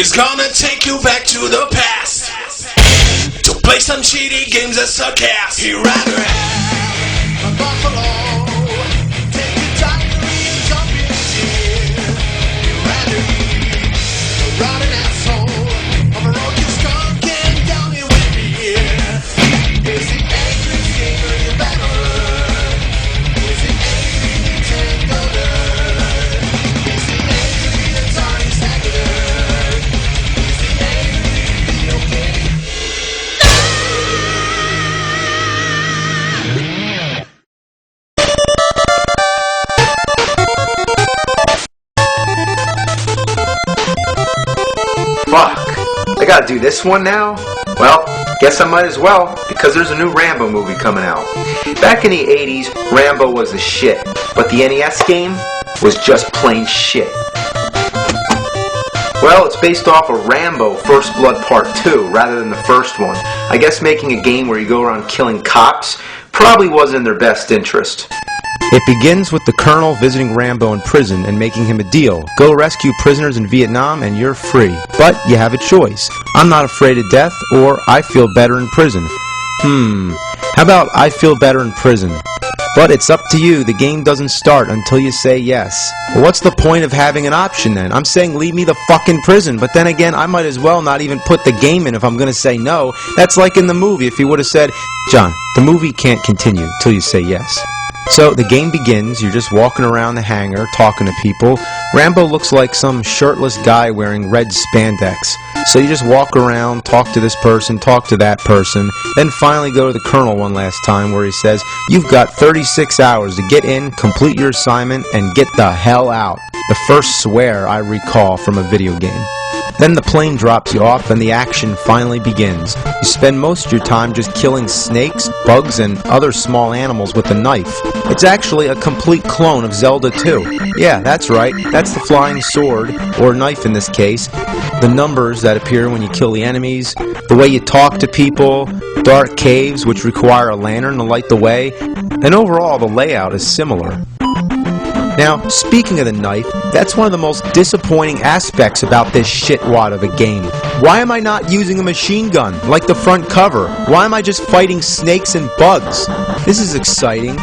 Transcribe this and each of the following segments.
It's gonna take you back to the past to play some shitty games that suck ass. He'd rather have a buffalo, take a diary and jump in his ear. He'd rather be a rotten asshole on the road to skunk and down here with beer. Is he angry gamer you better learn? Is he angry Nintendo nerd? Is he angry Atari Saga nerd? Is he angry video game? Fuck, I gotta do this one now? Well, guess I might as well, because there's a new Rambo movie coming out. Back in the 80s, Rambo was the shit, but the NES game was just plain shit. Well, it's based off of Rambo First Blood Part 2, rather than the first one. I guess making a game where you go around killing cops probably wasn't in their best interest. It begins with the Colonel visiting Rambo in prison and making him a deal. Go rescue prisoners in Vietnam and you're free. But you have a choice. I'm not afraid of death, or I feel better in prison. How about I feel better in prison? But it's up to you. The game doesn't start until you say yes. Well, what's the point of having an option then? I'm saying leave me the fucking prison, but then again, I might as well not even put the game in if I'm gonna say no. That's like in the movie if you would have said, John, the movie can't continue till you say yes. So the game begins, you're just walking around the hangar, talking to people. Rambo looks like some shirtless guy wearing red spandex. So you just walk around, talk to this person, talk to that person, then finally go to the Colonel one last time where he says, you've got 36 hours to get in, complete your assignment, and get the hell out. The first swear I recall from a video game. Then the plane drops you off and the action finally begins. You spend most of your time just killing snakes, bugs, and other small animals with a knife. It's actually a complete clone of Zelda 2. Yeah, that's right. That's the flying sword, or knife in this case, the numbers that appear when you kill the enemies, the way you talk to people, dark caves which require a lantern to light the way, and overall the layout is similar. Now, speaking of the knife, that's one of the most disappointing aspects about this shitwad of a game. Why am I not using a machine gun, like the front cover? Why am I just fighting snakes and bugs? This is exciting.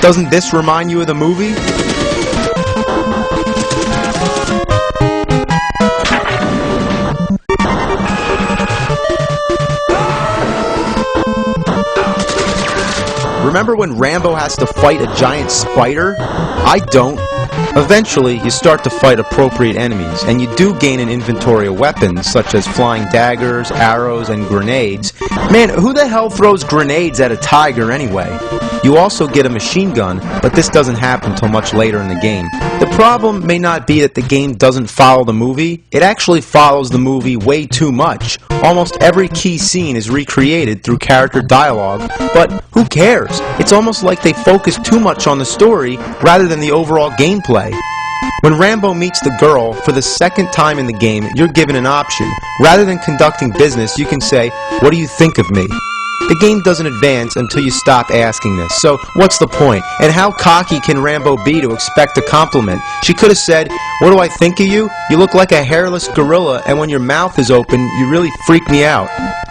Doesn't this remind you of the movie? Remember when Rambo has to fight a giant spider? I don't. Eventually, you start to fight appropriate enemies, and you do gain an inventory of weapons, such as flying daggers, arrows, and grenades. Man, who the hell throws grenades at a tiger anyway? You also get a machine gun, but this doesn't happen until much later in the game. The problem may not be that the game doesn't follow the movie. It actually follows the movie way too much. Almost every key scene is recreated through character dialogue, but who cares? It's almost like they focus too much on the story rather than the overall gameplay. When Rambo meets the girl for the second time in the game, you're given an option. Rather than conducting business, you can say, "What do you think of me?" The game doesn't advance until you stop asking this, so what's the point? And how cocky can Rambo be to expect a compliment? She could have said, "What do I think of you? You look like a hairless gorilla, and when your mouth is open, you really freak me out."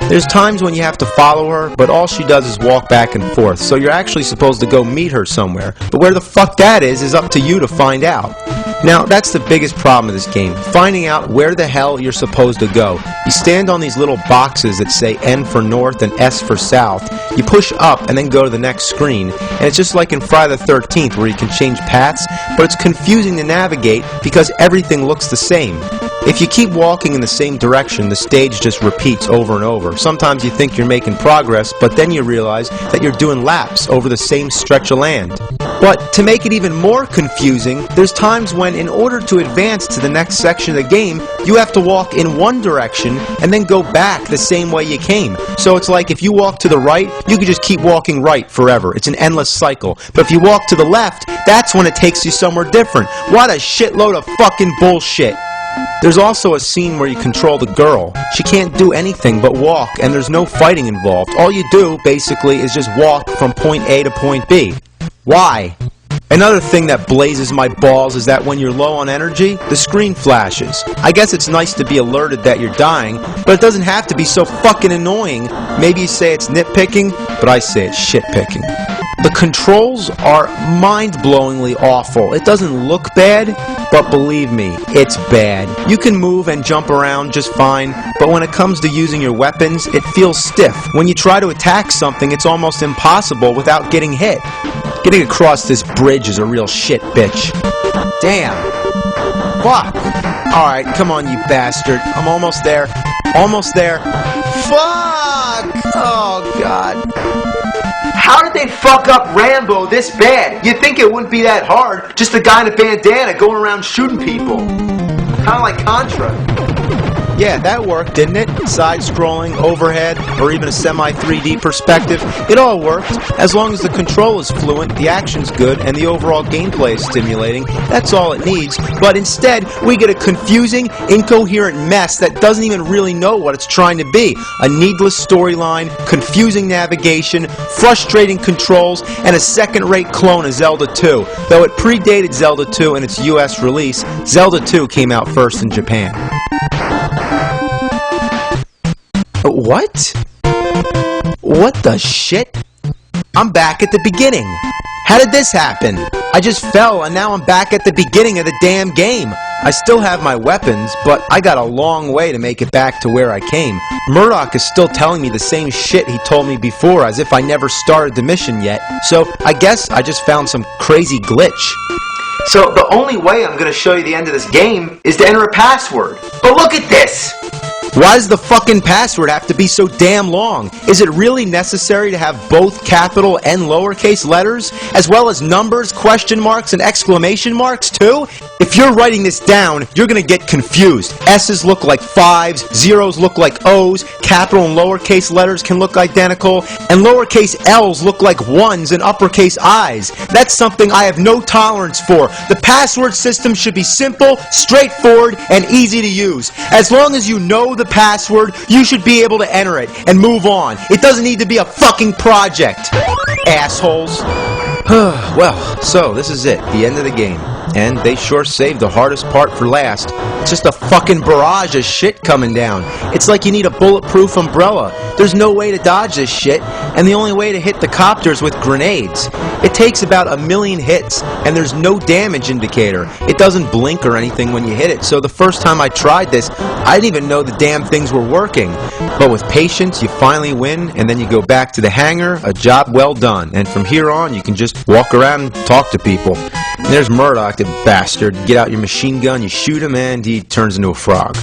There's times when you have to follow her, but all she does is walk back and forth, so you're actually supposed to go meet her somewhere. But where the fuck that is up to you to find out. Now, that's the biggest problem of this game, finding out where the hell you're supposed to go. You stand on these little boxes that say N for North and S for South. You push up and then go to the next screen, and it's just like in Friday the 13th where you can change paths, but it's confusing to navigate because everything looks the same. If you keep walking in the same direction, the stage just repeats over and over. Sometimes you think you're making progress, but then you realize that you're doing laps over the same stretch of land. But to make it even more confusing, there's times when in order to advance to the next section of the game, you have to walk in one direction and then go back the same way you came. So it's like if you walk to the right, you can just keep walking right forever. It's an endless cycle. But if you walk to the left, that's when it takes you somewhere different. What a shitload of fucking bullshit. There's also a scene where you control the girl. She can't do anything but walk, and there's no fighting involved. All you do, basically, is just walk from point A to point B. Why? Another thing that blazes my balls is that when you're low on energy, the screen flashes. I guess it's nice to be alerted that you're dying, but it doesn't have to be so fucking annoying. Maybe you say it's nitpicking, but I say it's shit-picking. The controls are mind-blowingly awful. It doesn't look bad, but believe me, it's bad. You can move and jump around just fine, but when it comes to using your weapons, it feels stiff. When you try to attack something, it's almost impossible without getting hit. Getting across this bridge is a real shit, bitch. Damn. Fuck. Alright, come on, you bastard. I'm almost there. Almost there. Fuck! Oh, God. How did they fuck up Rambo this bad? You'd think it wouldn't be that hard. Just a guy in a bandana going around shooting people. Kind of like Contra. Yeah, that worked, didn't it? Side-scrolling, overhead, or even a semi-3D perspective. It all worked. As long as the control is fluent, the action's good, and the overall gameplay is stimulating, that's all it needs. But instead, we get a confusing, incoherent mess that doesn't even really know what it's trying to be. A needless storyline, confusing navigation, frustrating controls, and a second-rate clone of Zelda 2. Though it predated Zelda 2 in its US release, Zelda 2 came out first in Japan. What? What the shit? I'm back at the beginning. How did this happen? I just fell and now I'm back at the beginning of the damn game. I still have my weapons, but I got a long way to make it back to where I came. Murdoch is still telling me the same shit he told me before, as if I never started the mission yet. So I guess I just found some crazy glitch. So the only way I'm going to show you the end of this game is to enter a password. But look at this! Why does the fucking password have to be so damn long? Is it really necessary to have both capital and lowercase letters, as well as numbers, question marks, and exclamation marks, too? If you're writing this down, you're gonna get confused. S's look like 5s, zeros look like O's, capital and lowercase letters can look identical, and lowercase L's look like 1s and uppercase I's. That's something I have no tolerance for. The password system should be simple, straightforward, and easy to use. As long as you know the password, you should be able to enter it and move on. It doesn't need to be a fucking project. Assholes. Well, so this is it, the end of the game. And they sure saved the hardest part for last. It's just a fucking barrage of shit coming down. It's like you need a bulletproof umbrella. There's no way to dodge this shit, and the only way to hit the copters with grenades. It takes about 1,000,000 hits, and there's no damage indicator. It doesn't blink or anything when you hit it, so the first time I tried this, I didn't even know the damn things were working. But with patience, you finally win, and then you go back to the hangar, a job well done. And from here on, you can just walk around and talk to people. And there's Murdoch, the bastard. Get out your machine gun, you shoot him, and he turns into a frog.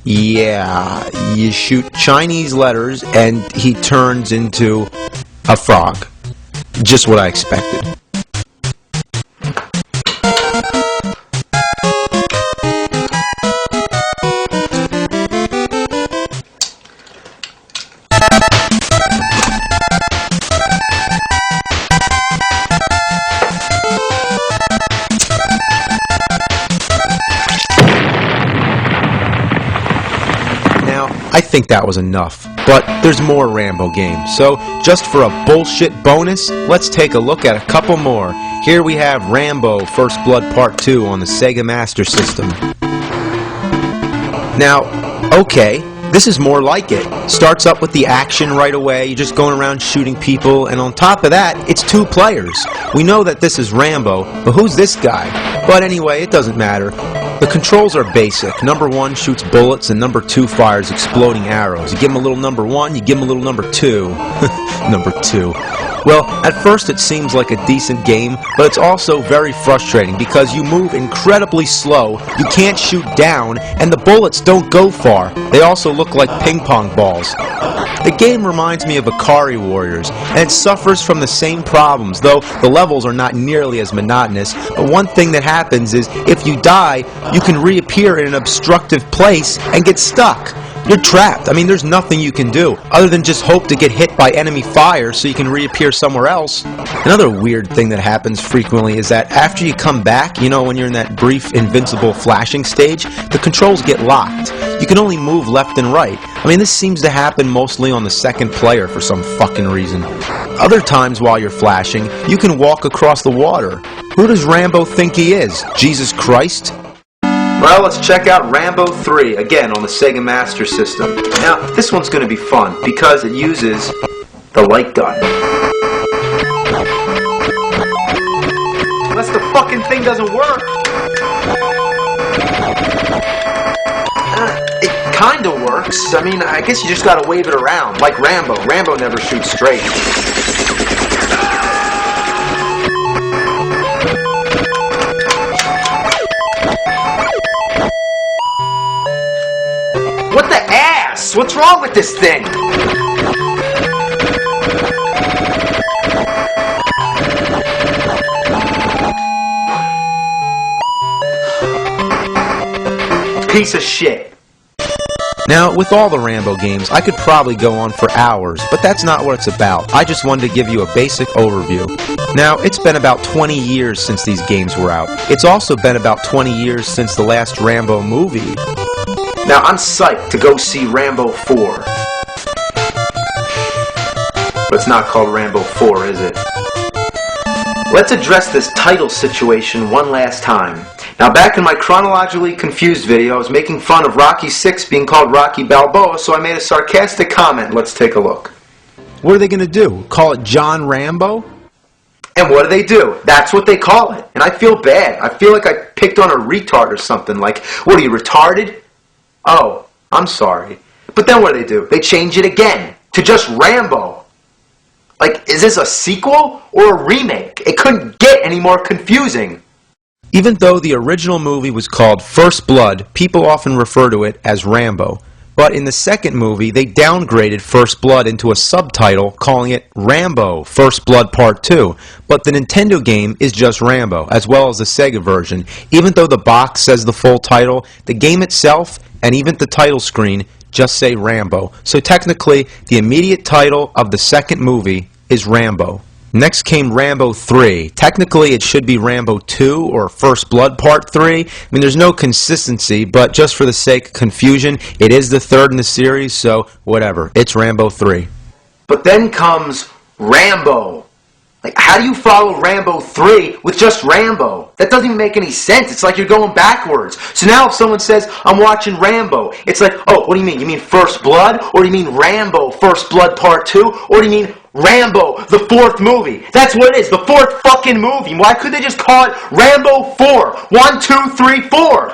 Yeah, you shoot Chinese letters, and he turns into a frog. Just what I expected. I think that was enough, but there's more Rambo games, so just for a bullshit bonus, let's take a look at a couple more. Here we have Rambo First Blood Part 2 on the Sega Master System. Now, okay, this is more like it. Starts up with the action right away, you're just going around shooting people, and on top of that, it's 2 players. We know that this is Rambo, but who's this guy? But anyway, it doesn't matter. The controls are basic. Number 1 shoots bullets and number 2 fires exploding arrows. You give him a little number 1, you give him a little number 2. Number 2. Well, at first it seems like a decent game, but it's also very frustrating because you move incredibly slow, you can't shoot down, and the bullets don't go far. They also look like ping pong balls. The game reminds me of Ikari Warriors, and it suffers from the same problems, though the levels are not nearly as monotonous. But one thing that happens is, if you die, you can reappear in an obstructive place and get stuck. You're trapped. I mean, there's nothing you can do other than just hope to get hit by enemy fire so you can reappear somewhere else. Another weird thing that happens frequently is that after you come back, you know, when you're in that brief invincible flashing stage, the controls get locked. You can only move left and right. I mean, this seems to happen mostly on the second player for some fucking reason. Other times while you're flashing, you can walk across the water. Who does Rambo think he is? Jesus Christ? Well, let's check out Rambo 3, again on the Sega Master System. Now, this one's going to be fun because it uses the light gun. Unless the fucking thing doesn't work. It kinda works. I mean, I guess you just gotta wave it around, like Rambo. Rambo never shoots straight. What the ass? What's wrong with this thing? Piece of shit. Now, with all the Rambo games, I could probably go on for hours, but that's not what it's about. I just wanted to give you a basic overview. Now, it's been about 20 years since these games were out. It's also been about 20 years since the last Rambo movie. Now, I'm psyched to go see Rambo 4. But it's not called Rambo 4, is it? Let's address this title situation one last time. Now, back in my chronologically confused video, I was making fun of Rocky VI being called Rocky Balboa, so I made a sarcastic comment. Let's take a look. What are they going to do? Call it John Rambo? And what do? That's what they call it. And I feel bad. I feel like I picked on a retard or something. Like, what are you, retarded? Oh, I'm sorry. But then what do? They change it again to just Rambo. Like, is this a sequel or a remake? It couldn't get any more confusing. Even though the original movie was called First Blood, people often refer to it as Rambo. But in the second movie, they downgraded First Blood into a subtitle, calling it Rambo First Blood Part 2. But the Nintendo game is just Rambo, as well as the Sega version. Even though the box says the full title, the game itself, and even the title screen, just say Rambo. So technically, the immediate title of the second movie is Rambo. Next came Rambo 3. Technically, it should be Rambo 2 or First Blood Part 3. I mean, there's no consistency, but just for the sake of confusion, it is the third in the series, so whatever. It's Rambo 3. But then comes Rambo. Like, how do you follow Rambo 3 with just Rambo? That doesn't even make any sense. It's like you're going backwards. So now if someone says, I'm watching Rambo, it's like, oh, what do you mean? You mean First Blood? Or do you mean Rambo First Blood Part 2? Or do you mean Rambo, the fourth movie? That's what it is, the fourth fucking movie. Why couldn't they just call it Rambo 4? 1, 2, 3, 4.